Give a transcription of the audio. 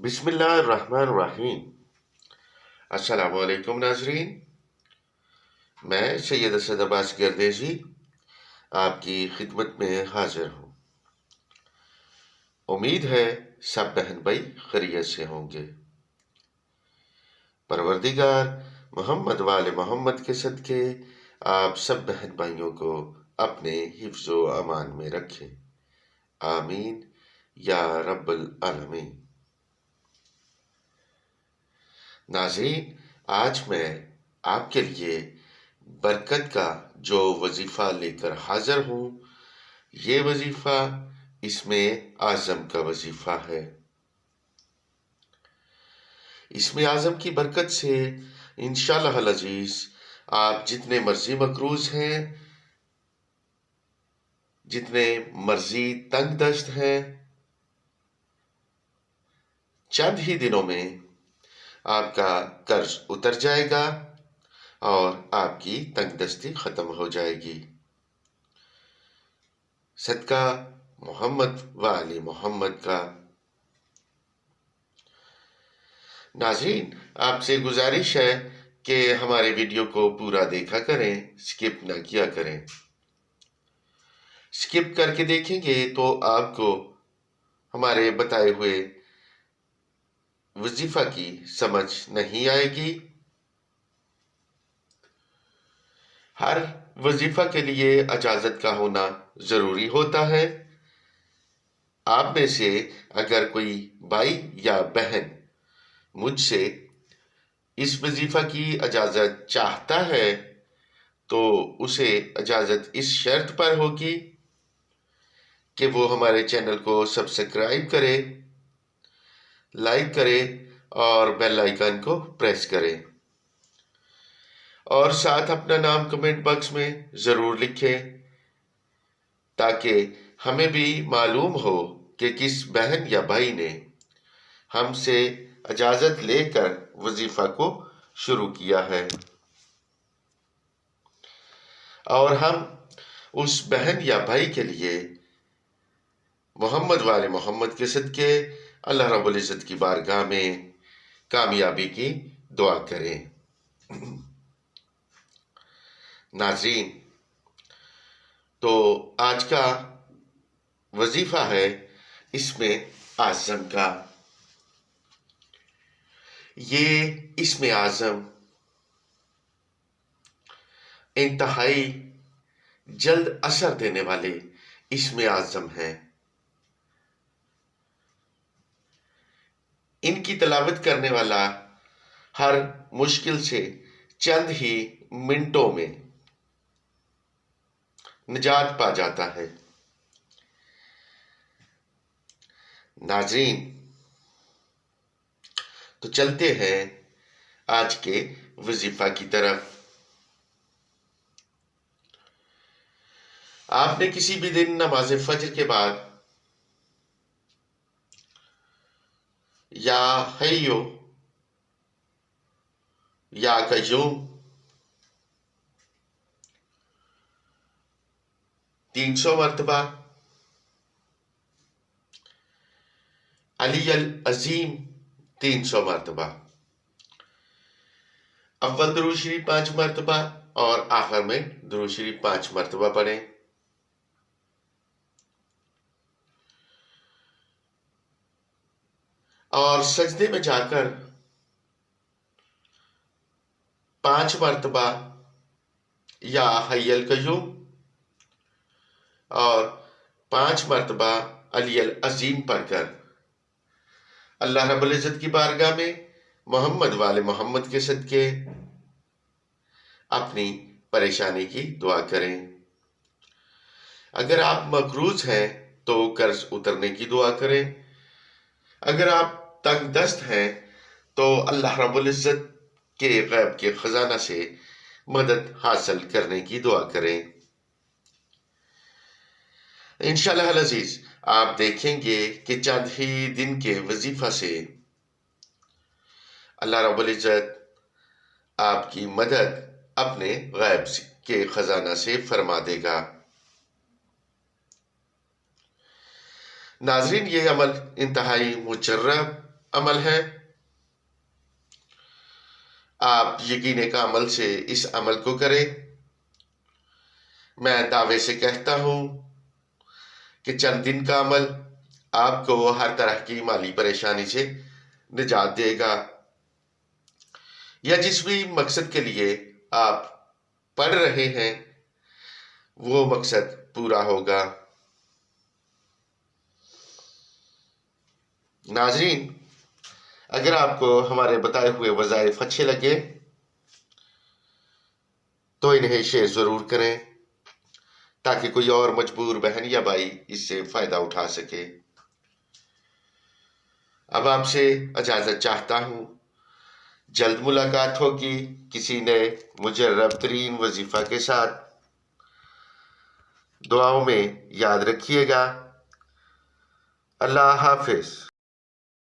بسم اللہ الرحمن الرحیم۔ السلام علیکم ناظرین، میں سید اسد عباس گردیزی آپ کی خدمت میں حاضر ہوں۔ امید ہے سب بہن بھائی خیریت سے ہوں گے۔ پروردگار محمد وال محمد کے صدقے آپ سب بہن بھائیوں کو اپنے حفظ و امان میں رکھے، آمین یا رب العالمین۔ ناظرین، آج میں آپ کے لیے برکت کا جو وظیفہ لے کر حاضر ہوں، یہ وظیفہ اسم اعظم کا وظیفہ ہے۔ اسم اعظم کی برکت سے انشاءاللہ العزیز آپ جتنے مرضی مقروض ہیں، جتنے مرضی تنگ دست ہیں، چند ہی دنوں میں آپ کا قرض اتر جائے گا اور آپ کی تنگ دستی ختم ہو جائے گی۔ صدقہ محمد و آل محمد کا۔ ناظرین، آپ سے گزارش ہے کہ ہمارے ویڈیو کو پورا دیکھا کریں، سکپ نہ کیا کریں۔ سکپ کر کے دیکھیں گے تو آپ کو ہمارے بتائے ہوئے وظیفہ کی سمجھ نہیں آئے گی۔ ہر وظیفہ کے لیے اجازت کا ہونا ضروری ہوتا ہے۔ آپ میں سے اگر کوئی بھائی یا بہن مجھ سے اس وظیفہ کی اجازت چاہتا ہے تو اسے اجازت اس شرط پر ہوگی کہ وہ ہمارے چینل کو سبسکرائب کرے، لائک کرے اور بیل آئیکن کو پریس کرے، اور ساتھ اپنا نام کمنٹ باکس میں ضرور لکھے تاکہ ہمیں بھی معلوم ہو کہ کس بہن یا بھائی نے ہم سے اجازت لے کر وظیفہ کو شروع کیا ہے، اور ہم اس بہن یا بھائی کے لیے محمد وال محمد کے صدقے اللہ رب العزت کی بارگاہ میں کامیابی کی دعا کریں۔ ناظرین، تو آج کا وظیفہ ہے اسم اعظم کا۔ یہ اسم اعظم انتہائی جلد اثر دینے والے اسم اعظم ہیں۔ ان کی تلاوت کرنے والا ہر مشکل سے چند ہی منٹوں میں نجات پا جاتا ہے۔ ناظرین، تو چلتے ہیں آج کے وظیفہ کی طرف۔ آپ نے کسی بھی دن نماز فجر کے بعد یا حیو یا قیوم 300 مرتبہ، علی العظیم 300 مرتبہ، اول درود شریف 5 مرتبہ اور آخر میں درود شریف 5 مرتبہ پڑھیں۔ اور سجدے میں جا کر 5 مرتبہ یا حی القیوم اور 5 مرتبہ علی العظیم پڑھ کر اللہ رب العزت کی بارگاہ میں محمد وال محمد کے صدقے اپنی پریشانی کی دعا کریں۔ اگر آپ مقروض ہیں تو قرض اترنے کی دعا کریں۔ اگر آپ تنگ دست ہیں تو اللہ رب العزت کے غیب کے خزانہ سے مدد حاصل کرنے کی دعا کریں۔ انشاءاللہ العزیز آپ دیکھیں گے کہ چند ہی دن کے وظیفہ سے اللہ رب العزت آپ کی مدد اپنے غیب کے خزانہ سے فرما دے گا۔ ناظرین، یہ عمل انتہائی مجرب عمل ہے۔ آپ یقین کا عمل سے اس عمل کو کریں۔ میں دعوے سے کہتا ہوں کہ چند دن کا عمل آپ کو ہر طرح کی مالی پریشانی سے نجات دے گا، یا جس بھی مقصد کے لیے آپ پڑھ رہے ہیں وہ مقصد پورا ہوگا۔ ناظرین، اگر آپ کو ہمارے بتائے ہوئے وظائف اچھے لگے تو انہیں شیئر ضرور کریں تاکہ کوئی اور مجبور بہن یا بھائی اس سے فائدہ اٹھا سکے۔ اب آپ سے اجازت چاہتا ہوں، جلد ملاقات ہوگی کسی نئے مجرب ترین وظیفہ کے ساتھ۔ دعاؤں میں یاد رکھیے گا۔ اللہ حافظ۔